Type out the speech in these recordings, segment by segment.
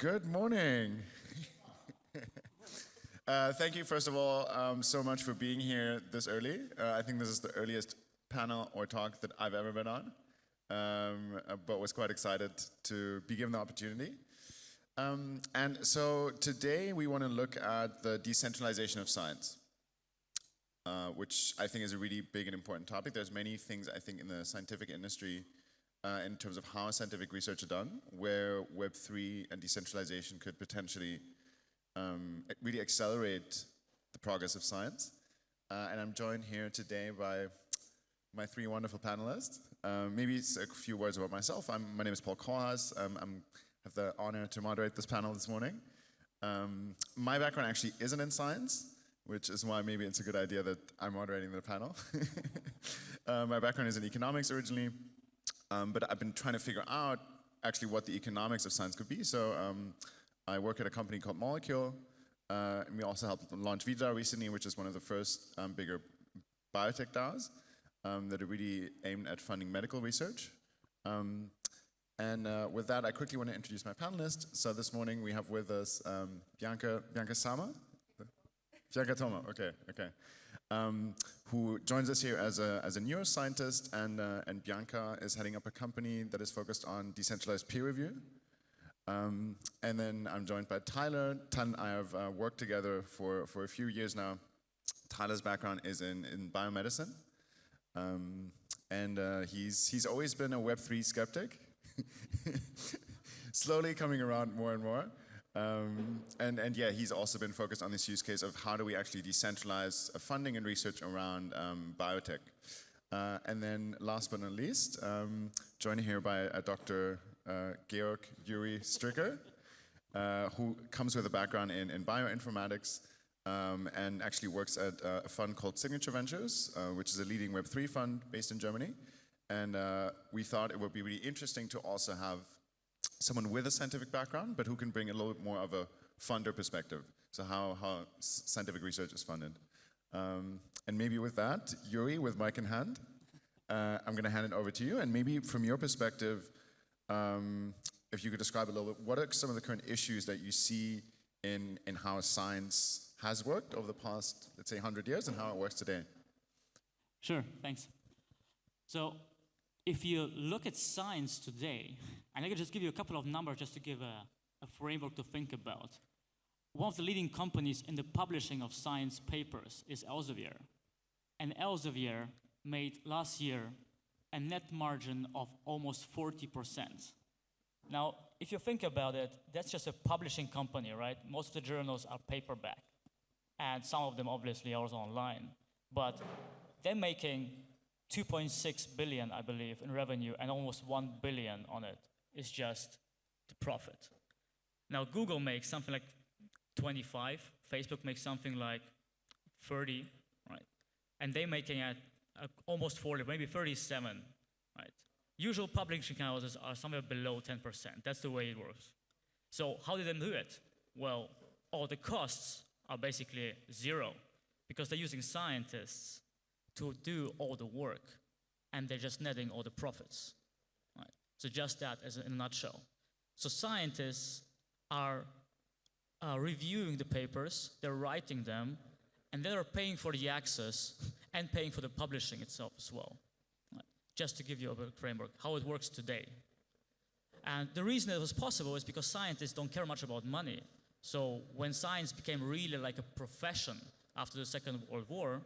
Good morning. Thank you, first of all, so much for being here this early. I think this is the earliest panel or talk that I've ever been on, but was quite excited to be given the opportunity. And so today we want to look at the decentralization of science, which I think is a really big and important topic. There's many things, I think, in the scientific industry in terms of how scientific research is done, where Web3 and decentralization could potentially really accelerate the progress of science. And I'm joined here today by my three wonderful panelists. Maybe it's a few words about myself. My name is Paul Kohlhaas. I have the honor to moderate this panel this morning. My background actually isn't in science, which is why maybe it's a good idea that I'm moderating the panel. My background is in economics originally. But I've been trying to figure out actually what the economics of science could be. So I work at a company called Molecule, and we also helped launch Vida recently, which is one of the first bigger biotech DAOs that are really aimed at funding medical research. With that, I quickly want to introduce my panelists. So this morning we have with us Bianca Sama? Bianca Toma, okay. Who joins us here as a neuroscientist, and Bianca is heading up a company that is focused on decentralized peer review. And then I'm joined by Tyler. Tyler and I have worked together for a few years now. Tyler's background is in biomedicine, and he's always been a Web3 skeptic, slowly coming around more and more. And yeah, he's also been focused on this use case of how do we actually decentralize funding and research around biotech. And then last but not least, joined here by Dr. Georg Juri Stricker, who comes with a background in bioinformatics and actually works at a fund called Signature Ventures, which is a leading Web3 fund based in Germany. And we thought it would be really interesting to also have someone with a scientific background, but who can bring a little bit more of a funder perspective. So how scientific research is funded. And maybe with that, Juri, with mic in hand, I'm going to hand it over to you. And maybe from your perspective, if you could describe a little bit, what are some of the current issues that you see in how science has worked over the past, let's say, 100 years and how it works today? Sure, thanks. So if you look at science today, and I can just give you a couple of numbers just to give a framework to think about. One of the leading companies in the publishing of science papers is Elsevier. And Elsevier made last year a net margin of almost 40%. Now, if you think about it, that's just a publishing company, right? Most of the journals are paperback. And some of them obviously are also online. But they're making 2.6 billion, I believe, in revenue, and almost 1 billion on it is just the profit. Now, Google makes something like 25, Facebook makes something like 30, right? And they're making at almost 40, maybe 37, right? Usual publishing houses are somewhere below 10%. That's the way it works. So how did they do it? Well, all the costs are basically zero because they're using scientists to do all the work, and they're just netting all the profits. Right? So just that as in a nutshell. So scientists are reviewing the papers, they're writing them, and they're paying for the access and paying for the publishing itself as well. Right? Just to give you a framework, how it works today. And the reason it was possible is because scientists don't care much about money. So when science became really like a profession after the Second World War,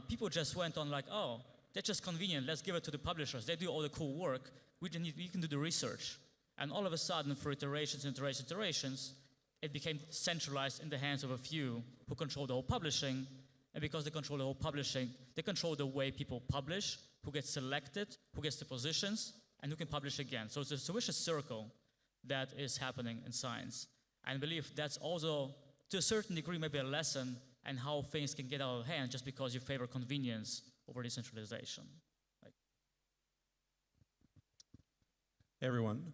people just went on like, oh, that's just convenient, let's give it to the publishers. They do all the cool work, we can do the research. And all of a sudden, for iterations, it became centralized in the hands of a few who control the whole publishing. And because they control the whole publishing, they control the way people publish, who gets selected, who gets the positions, and who can publish again. So it's a vicious circle that is happening in science. And I believe that's also, to a certain degree, maybe a lesson and how things can get out of hand just because you favor convenience over decentralization. Right. Hey everyone.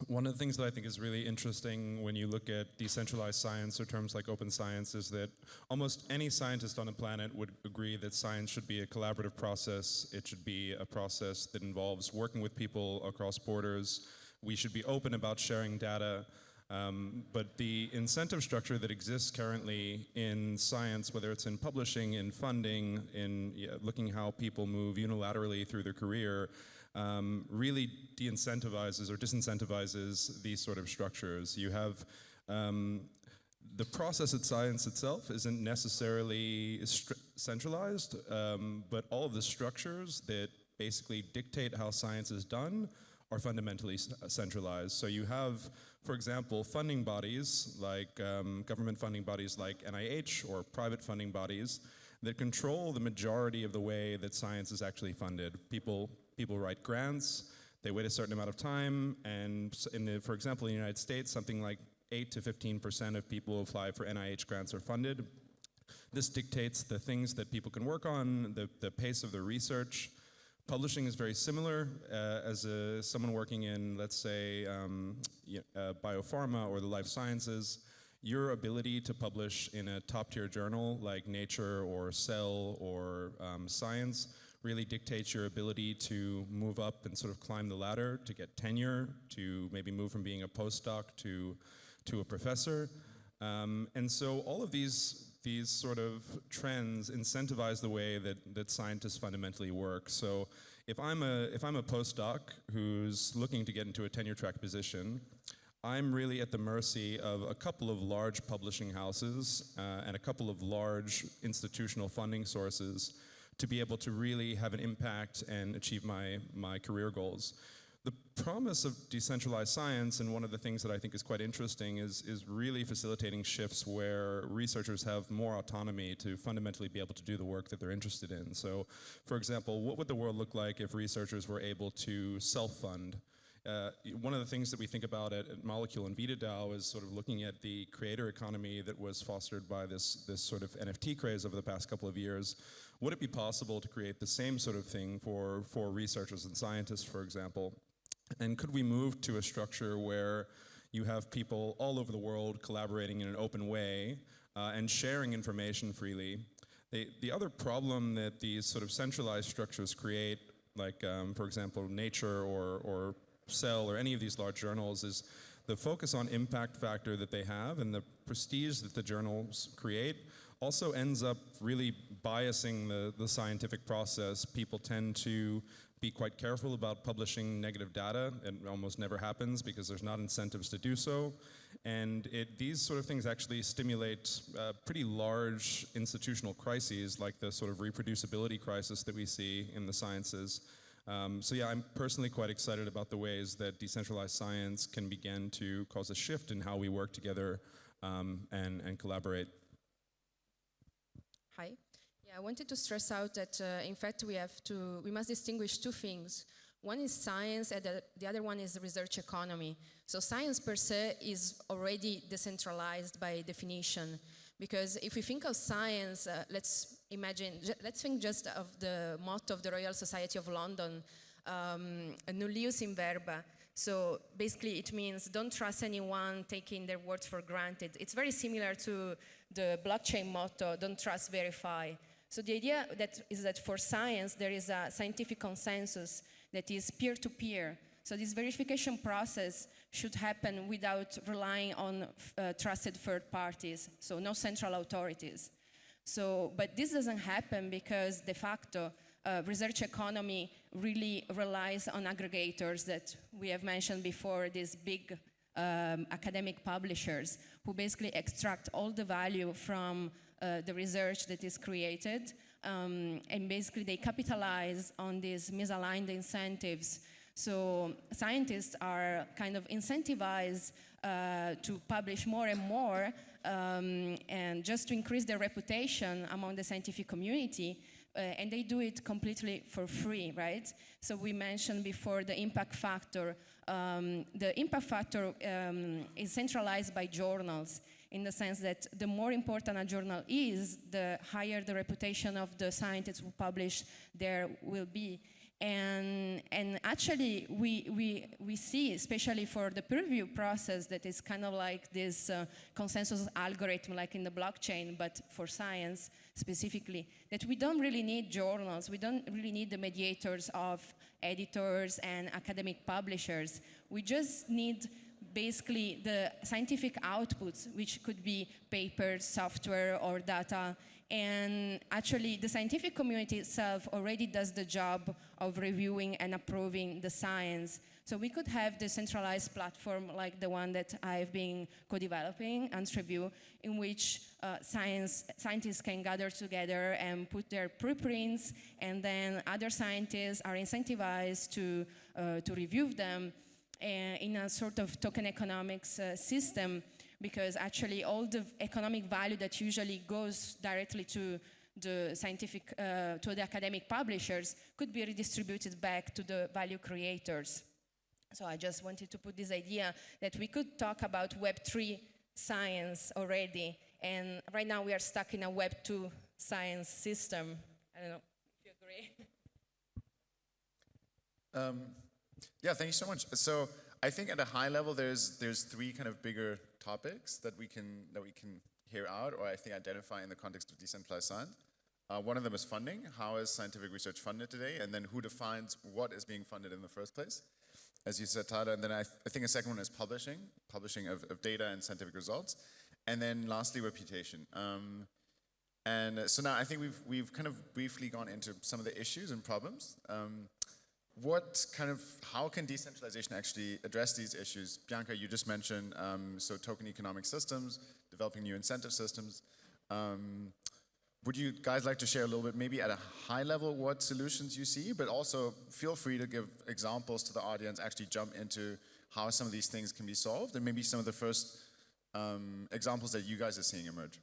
One of the things that I think is really interesting when you look at decentralized science or terms like open science is that almost any scientist on the planet would agree that science should be a collaborative process. It should be a process that involves working with people across borders, we should be open about sharing data. But the incentive structure that exists currently in science, whether it's in publishing, in funding, in looking how people move unilaterally through their career, really de-incentivizes or disincentivizes these sort of structures. You have the process of science itself isn't necessarily centralized, but all of the structures that basically dictate how science is done are fundamentally centralized. So you have, for example, funding bodies like government funding bodies like NIH or private funding bodies that control the majority of the way that science is actually funded. People write grants, they wait a certain amount of time, and for example, in the United States, something like 8 to 15% of people who apply for NIH grants are funded. This dictates the things that people can work on, the pace of their research. Publishing is very similar. As someone working in, let's say, biopharma or the life sciences, your ability to publish in a top-tier journal like Nature or Cell or Science really dictates your ability to move up and sort of climb the ladder, to get tenure, to maybe move from being a postdoc to a professor. And so all of these sort of trends incentivize the way that scientists fundamentally work. So if I'm a postdoc who's looking to get into a tenure track position, I'm really at the mercy of a couple of large publishing houses and a couple of large institutional funding sources to be able to really have an impact and achieve my career goals. The promise of decentralized science, and one of the things that I think is quite interesting, is really facilitating shifts where researchers have more autonomy to fundamentally be able to do the work that they're interested in. So, for example, what would the world look like if researchers were able to self-fund? One of the things that we think about at Molecule and VitaDAO is sort of looking at the creator economy that was fostered by this sort of NFT craze over the past couple of years. Would it be possible to create the same sort of thing for researchers and scientists, for example? And could we move to a structure where you have people all over the world collaborating in an open way and sharing information freely? The other problem that these sort of centralized structures create, like for example Nature or Cell or any of these large journals, is the focus on impact factor that they have and the prestige that the journals create also ends up really biasing the scientific process. People tend to be quite careful about publishing negative data. It almost never happens because there's not incentives to do so. And these sort of things actually stimulate pretty large institutional crises like the sort of reproducibility crisis that we see in the sciences. So yeah, I'm personally quite excited about the ways that decentralized science can begin to cause a shift in how we work together and collaborate. Hi. Yeah, I wanted to stress out that in fact we must distinguish two things. One is science and the other one is research economy. So science per se is already decentralized by definition, because if we think of science, let's think just of the motto of the Royal Society of London, nullius in verba. So basically it means don't trust anyone taking their words for granted. It's very similar to the blockchain motto, don't trust, verify. So the idea is that for science, there is a scientific consensus that is peer-to-peer. So this verification process should happen without relying on trusted third parties, so no central authorities. So, but this doesn't happen because de facto, research economy really relies on aggregators that we have mentioned before, these big academic publishers who basically extract all the value from the research that is created, and basically they capitalize on these misaligned incentives. So scientists are kind of incentivized to publish more and more, and just to increase their reputation among the scientific community, and they do it completely for free, right? So we mentioned before the impact factor. The impact factor is centralized by journals, in the sense that the more important a journal is, the higher the reputation of the scientists who publish there will be. And actually, we see, especially for the peer review process, that is kind of like this consensus algorithm, like in the blockchain, but for science specifically, that we don't really need journals, we don't really need the mediators of editors and academic publishers. We just need basically the scientific outputs, which could be papers, software, or data. And actually, the scientific community itself already does the job of reviewing and approving the science. So we could have the centralized platform like the one that I've been co-developing, AnsReview, in which scientists can gather together and put their preprints, and then other scientists are incentivized to review them in a sort of token economics system, because actually all the economic value that usually goes directly to the scientific, to the academic publishers could be redistributed back to the value creators. So I just wanted to put this idea that we could talk about Web3 science already, and right now we are stuck in a Web2 science system. I don't know if you agree. Yeah, thank you so much. So I think at a high level, there's three kind of bigger topics that we can hear out, or I think identify in the context of decentralized science. One of them is funding. How is scientific research funded today? And then who defines what is being funded in the first place, as you said, Tyler. And then I think a second one is publishing of data and scientific results. And then lastly, reputation. And so now I think we've kind of briefly gone into some of the issues and problems. How can decentralization actually address these issues? Bianca, you just mentioned, so token economic systems, developing new incentive systems. Would you guys like to share a little bit, maybe at a high level, what solutions you see, but also feel free to give examples to the audience, actually jump into how some of these things can be solved, and maybe some of the first examples that you guys are seeing emerge.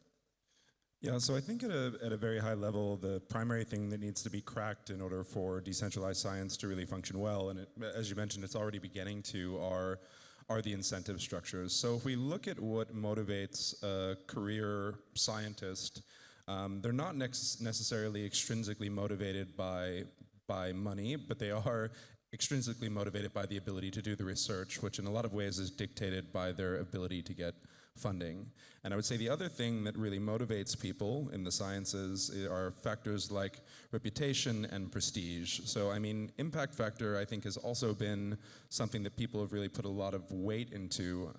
Yeah, so I think at a very high level, the primary thing that needs to be cracked in order for decentralized science to really function well, and as you mentioned, it's already beginning to, are the incentive structures. So if we look at what motivates a career scientist, they're not necessarily extrinsically motivated by money, but they are extrinsically motivated by the ability to do the research, which in a lot of ways is dictated by their ability to get funding. And I would say the other thing that really motivates people in the sciences are factors like reputation and prestige. So I mean, impact factor I think has also been something that people have really put a lot of weight into,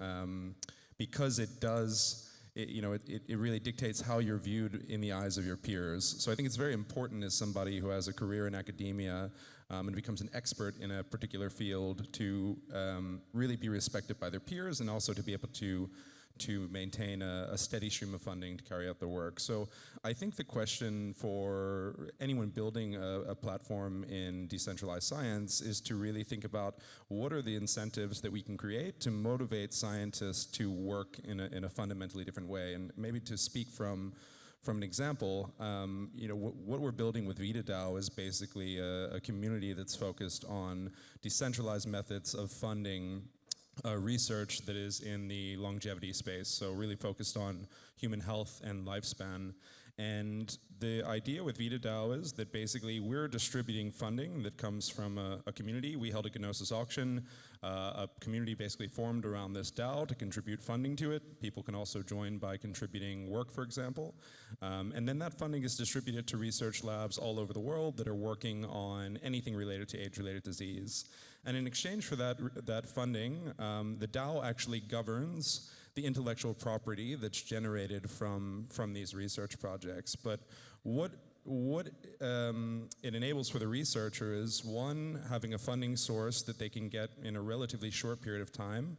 because it does, it really dictates how you're viewed in the eyes of your peers. So I think it's very important as somebody who has a career in academia and becomes an expert in a particular field to really be respected by their peers, and also to be able to maintain a steady stream of funding to carry out the work. So I think the question for anyone building a platform in decentralized science is to really think about what are the incentives that we can create to motivate scientists to work in a fundamentally different way. And maybe to speak from an example, what we're building with VitaDAO is basically a community that's focused on decentralized methods of funding research that is in the longevity space, so really focused on human health and lifespan. And the idea with VitaDAO is that basically we're distributing funding that comes from a community. We held a Gnosis auction, a community basically formed around this DAO to contribute funding to it. People can also join by contributing work, for example. And then that funding is distributed to research labs all over the world that are working on anything related to age-related disease. And in exchange for that funding, the DAO actually governs the intellectual property that's generated from these research projects. But what it enables for the researcher is, one, having a funding source that they can get in a relatively short period of time,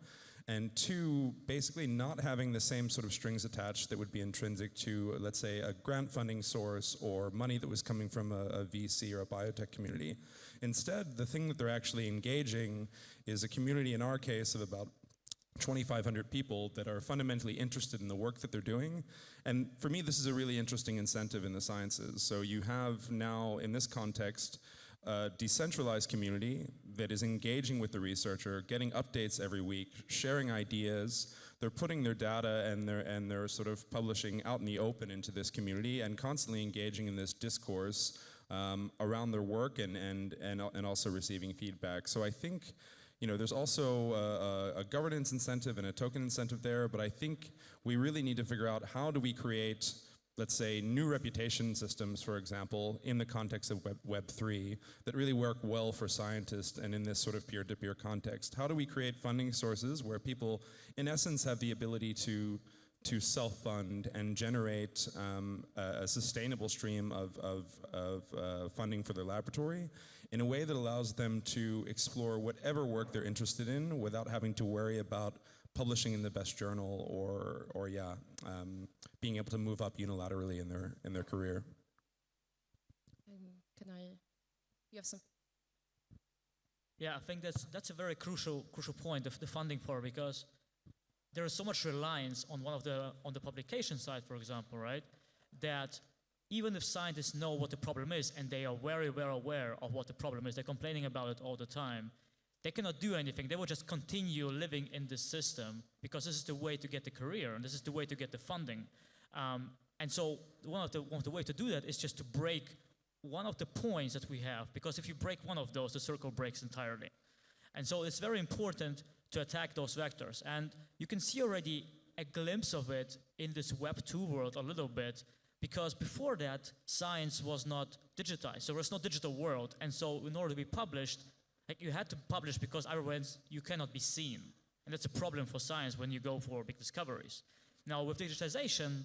and two, basically not having the same sort of strings attached that would be intrinsic to, let's say, a grant funding source or money that was coming from a VC or a biotech community. Instead, the thing that they're actually engaging is a community, in our case, of about 2,500 people that are fundamentally interested in the work that they're doing. And for me, this is a really interesting incentive in the sciences. So you have now, in this context, a decentralized community that is engaging with the researcher, getting updates every week, sharing ideas. They're putting their data and they're sort of publishing out in the open into this community and constantly engaging in this discourse around their work and also receiving feedback. So I think, there's also a governance incentive and a token incentive there, but I think we really need to figure out how do we create, let's say, new reputation systems, for example, in the context of Web3 that really work well for scientists and in this sort of peer-to-peer context. How do we create funding sources where people, in essence, have the ability to self-fund and generate a sustainable stream of funding for their laboratory in a way that allows them to explore whatever work they're interested in without having to worry about publishing in the best journal or being able to move up unilaterally in their career. You have some? Yeah, I think that's a very crucial point of the funding part, because there is so much reliance on on the publication side, for example, right? That even if scientists know what the problem is and they are very, very aware of what the problem is, they're complaining about it all the time, they cannot do anything. They will just continue living in this system because this is the way to get the career and this is the way to get the funding. And so one of the ways to do that is just to break one of the points that we have, because if you break one of those, the circle breaks entirely. And so it's very important to attack those vectors. And you can see already a glimpse of it in this Web 2 world a little bit, because before that, science was not digitized. So there's no digital world. And so in order to be published, you had to publish because otherwise you cannot be seen. And that's a problem for science when you go for big discoveries. Now with digitization,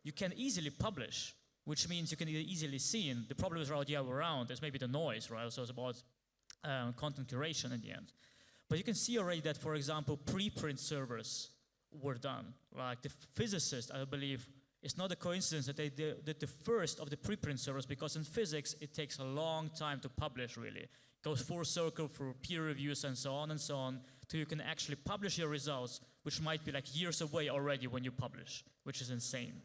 you can easily publish, which means you can be easily seen. The problem is already around. There's maybe the noise, right? So it's about content curation in the end. But you can see already that, for example, preprint servers were done. Like the physicists, I believe, it's not a coincidence that they did the first of the preprint servers, because in physics, it takes a long time to publish, really. It goes full circle through peer reviews and so on, till you can actually publish your results, which might be like years away already when you publish, which is insane.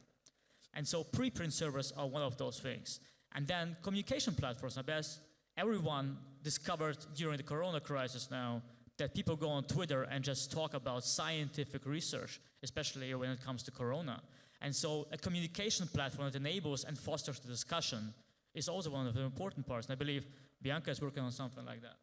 And so preprint servers are one of those things. And then communication platforms. I guess everyone discovered during the corona crisis now that people go on Twitter and just talk about scientific research, especially when it comes to corona. And so a communication platform that enables and fosters the discussion is also one of the important parts. And I believe Bianca is working on something like that.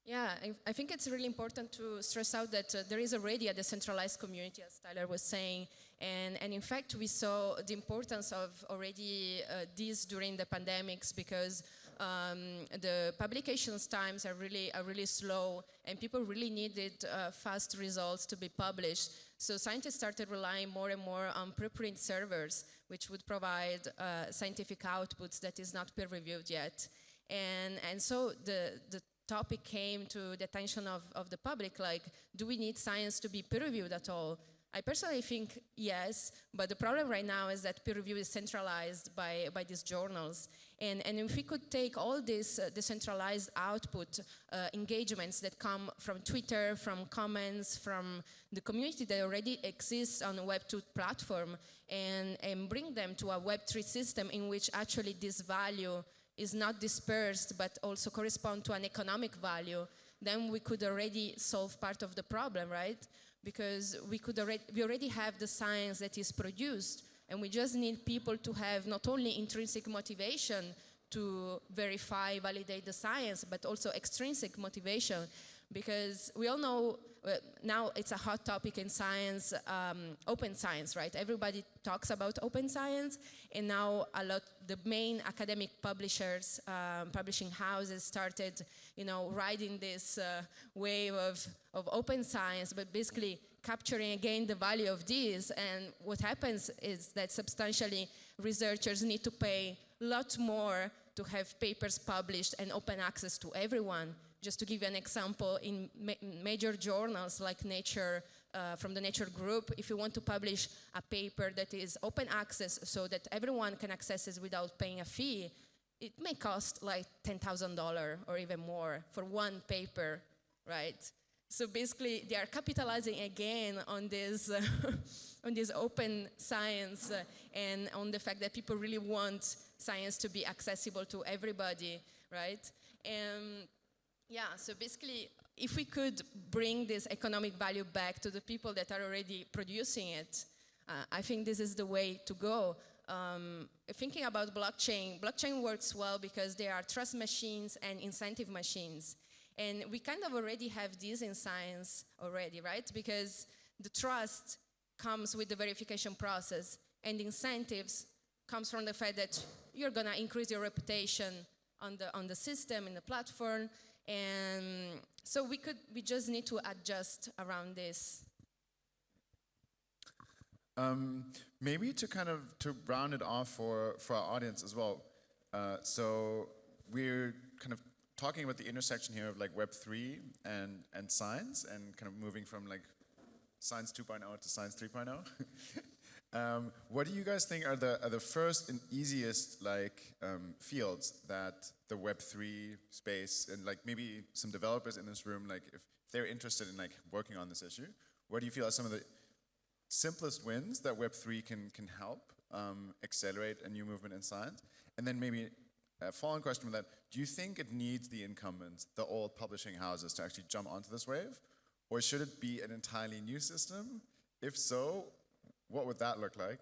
Yeah, I think it's really important to stress out that there is already a decentralized community, as Tyler was saying, and in fact we saw the importance of already this during the pandemics, because the publications times are really slow, and people really needed fast results to be published. So scientists started relying more and more on preprint servers, which would provide scientific outputs that is not peer-reviewed yet, and so the topic came to the attention of the public, like, do we need science to be peer-reviewed at all? I personally think yes, but the problem right now is that peer review is centralized by these journals. And if we could take all these decentralized output engagements that come from Twitter, from comments, from the community that already exists on a Web2 platform, and bring them to a Web3 system in which actually this value is not dispersed but also correspond to an economic value, then we could already solve part of the problem, right? Because we already have the science that is produced, and we just need people to have not only intrinsic motivation to verify, validate the science, but also extrinsic motivation. Because we all know now it's a hot topic in science, open science, right? Everybody talks about open science, and now the main academic publishers, publishing houses started, riding this wave of open science, but basically capturing again the value of this. And what happens is that substantially researchers need to pay a lot more to have papers published and open access to everyone. Just to give you an example, in major journals like Nature, from the Nature group, if you want to publish a paper that is open access so that everyone can access it without paying a fee, it may cost like $10,000 or even more for one paper, right? So basically, they are capitalizing again on this, on this open science and on the fact that people really want science to be accessible to everybody, right? And yeah, so basically, if we could bring this economic value back to the people that are already producing it, I think this is the way to go. thinking about blockchain works well because they are trust machines and incentive machines. And we kind of already have this in science already, right? Because the trust comes with the verification process, and incentives comes from the fact that you're gonna increase your reputation on the system, in the platform, and so we just need to adjust around this. Maybe to round it off for our audience as well. So we're kind of talking about the intersection here of like Web3 and science, and kind of moving from like Science 2.0 to Science 3.0. What do you guys think are the first and easiest fields that the Web3 space, and like maybe some developers in this room, like if they're interested in like working on this issue, what do you feel are some of the simplest wins that Web3 can help accelerate a new movement in science? And then maybe a follow-on question with that, do you think it needs the incumbents, the old publishing houses, to actually jump onto this wave? Or should it be an entirely new system? If so, what would that look like?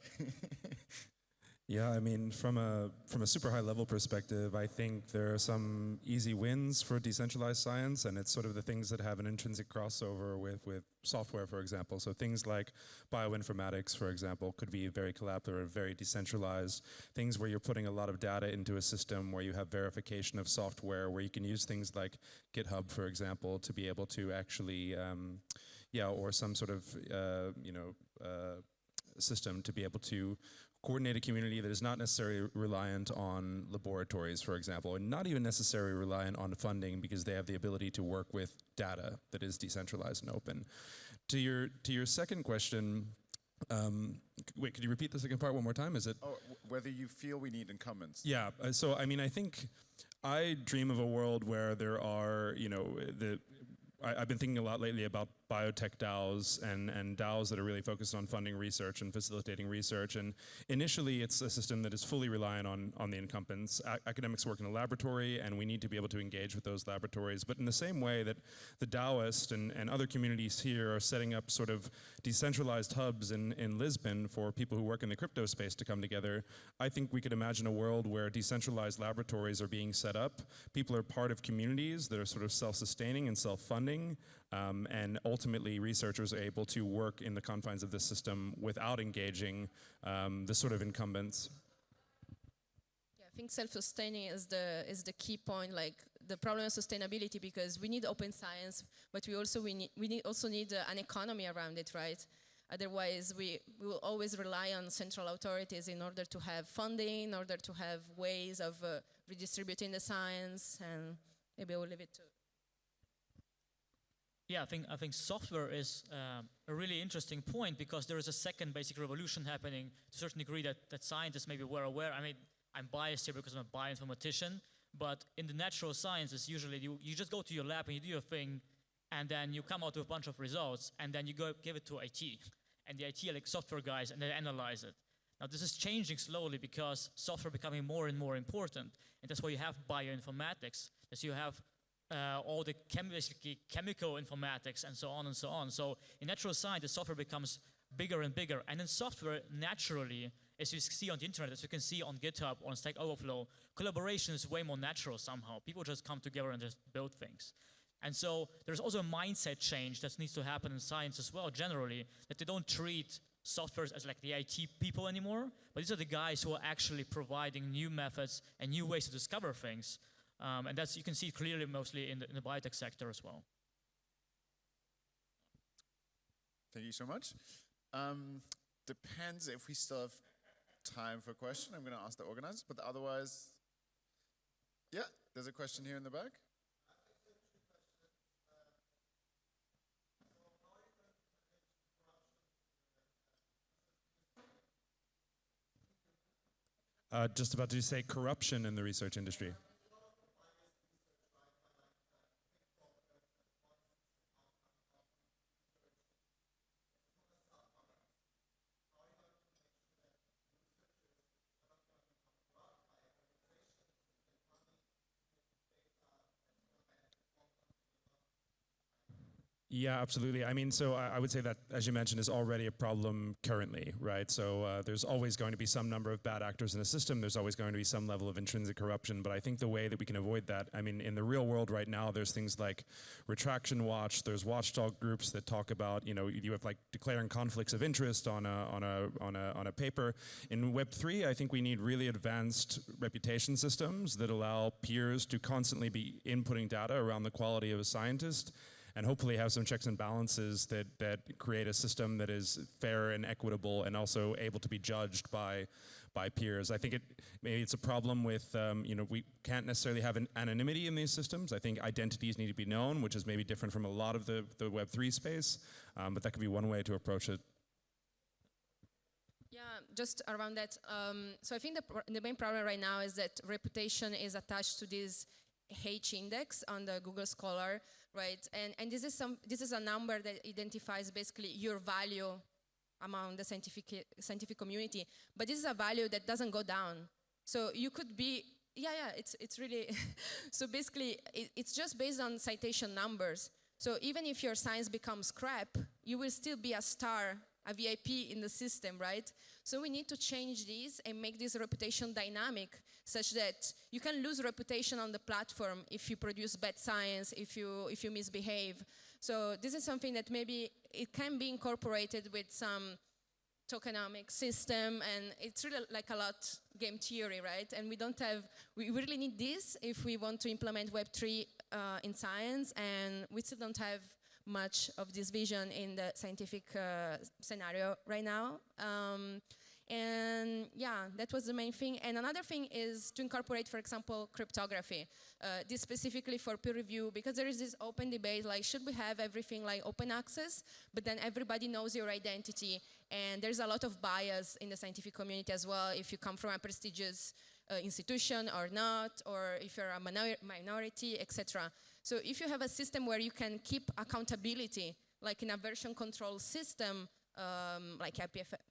Yeah, I mean, from a super high level perspective, I think there are some easy wins for decentralized science, and it's sort of the things that have an intrinsic crossover with software, for example. So things like bioinformatics, for example, could be very collaborative, very decentralized. Things where you're putting a lot of data into a system, where you have verification of software, where you can use things like GitHub, for example, to be able to actually, or some sort of, system to be able to coordinate a community that is not necessarily reliant on laboratories, for example, and not even necessarily reliant on funding, because they have the ability to work with data that is decentralized and open. To your second question, wait, could you repeat the second part one more time? Is it? Oh, whether you feel we need incumbents. Yeah, so I mean, I think I dream of a world where there are, I've been thinking a lot lately about biotech DAOs and DAOs that are really focused on funding research and facilitating research. And initially, it's a system that is fully reliant on the incumbents. Academics work in a laboratory, and we need to be able to engage with those laboratories. But in the same way that the Daoist and other communities here are setting up sort of decentralized hubs in Lisbon for people who work in the crypto space to come together, I think we could imagine a world where decentralized laboratories are being set up. People are part of communities that are sort of self-sustaining and self-funding. And ultimately, researchers are able to work in the confines of this system without engaging the sort of incumbents. Yeah, I think self-sustaining is the key point, like the problem of sustainability, because we need open science, but we also need an economy around it, right? Otherwise, we will always rely on central authorities in order to have funding, in order to have ways of redistributing the science, and maybe we'll leave it to. Yeah, I think software is a really interesting point, because there is a second basic revolution happening to a certain degree that scientists maybe were aware. I mean, I'm biased here because I'm a bioinformatician, but in the natural sciences, usually you just go to your lab and you do your thing, and then you come out with a bunch of results, and then you go give it to IT. And the IT are like software guys, and they analyze it. Now, this is changing slowly because software becoming more and more important, and that's why you have bioinformatics, as you have all the chemical informatics and so on and so on. So in natural science, the software becomes bigger and bigger. And in software, naturally, as you see on the internet, as you can see on GitHub, on Stack Overflow, collaboration is way more natural somehow. People just come together and just build things. And so there's also a mindset change that needs to happen in science as well, generally, that they don't treat software as like the IT people anymore, but these are the guys who are actually providing new methods and new ways to discover things. And that's, you can see clearly mostly in the biotech sector as well. Thank you so much. Depends if we still have time for a question. I'm going to ask the organizers, but otherwise, yeah, there's a question here in the back. Just about to say corruption in the research industry. Yeah, absolutely. I mean, so I would say that, as you mentioned, is already a problem currently, right? So there's always going to be some number of bad actors in a system. There's always going to be some level of intrinsic corruption. But I think the way that we can avoid that, I mean, in the real world right now, there's things like Retraction Watch. There's watchdog groups that talk about, you know, you have like declaring conflicts of interest on a paper. In Web3, I think we need really advanced reputation systems that allow peers to constantly be inputting data around the quality of a scientist, and hopefully have some checks and balances that create a system that is fair and equitable and also able to be judged by peers. I think maybe it's a problem with, you know, we can't necessarily have an anonymity in these systems. I think identities need to be known, which is maybe different from a lot of the Web3 space, but that could be one way to approach it. Yeah, just around that. So I think the main problem right now is that reputation is attached to this H index on the Google Scholar, right? And this is a number that identifies basically your value among the scientific community. But this is a value that doesn't go down. So you could be, it's really, so basically it's just based on citation numbers. So even if your science becomes crap, you will still be a star, a VIP in the system, right? So we need to change this and make this reputation dynamic, such that you can lose reputation on the platform if you produce bad science, if you misbehave. So this is something that maybe it can be incorporated with some tokenomic system, and it's really like a lot game theory, right? And we really need this if we want to implement Web3 in science, and we still don't have much of this vision in the scientific scenario right now. And yeah, that was the main thing. And another thing is to incorporate, for example, cryptography. This specifically for peer review, because there is this open debate, like, should we have everything like open access, but then everybody knows your identity, and there's a lot of bias in the scientific community as well, if you come from a prestigious institution or not, or if you're a minority, etc. So if you have a system where you can keep accountability, like in a version control system, like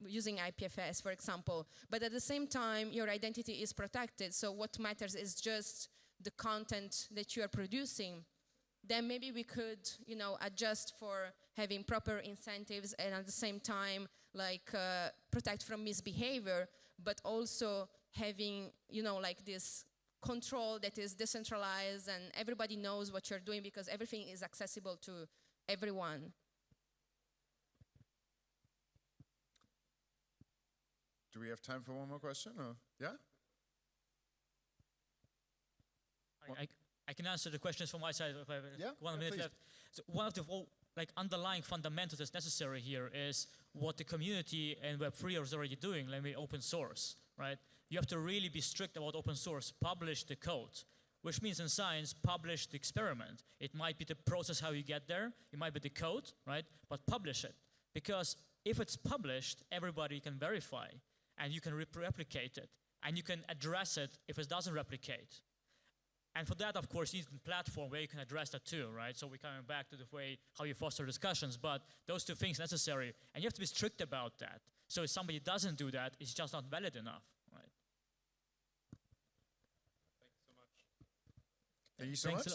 using IPFS, for example, but at the same time, your identity is protected. So what matters is just the content that you are producing. Then maybe we could, you know, adjust for having proper incentives, and at the same time, like protect from misbehavior, but also having, you know, like this control that is decentralized and everybody knows what you're doing because everything is accessible to everyone. Do we have time for one more question? Or? Yeah? I can answer the questions from my side if I have 1 minute left. So one of the underlying fundamentals that's necessary here is what the community and Web3 is already doing, like open source, right? You have to really be strict about open source, publish the code, which means in science, publish the experiment. It might be the process how you get there, it might be the code, right? But publish it, because if it's published, everybody can verify, and you can replicate it, and you can address it if it doesn't replicate. And for that, of course, you need a platform where you can address that too, right? So we're coming back to the way how you foster discussions, but those two things necessary, and you have to be strict about that. So if somebody doesn't do that, it's just not valid enough, right? Thank you so much.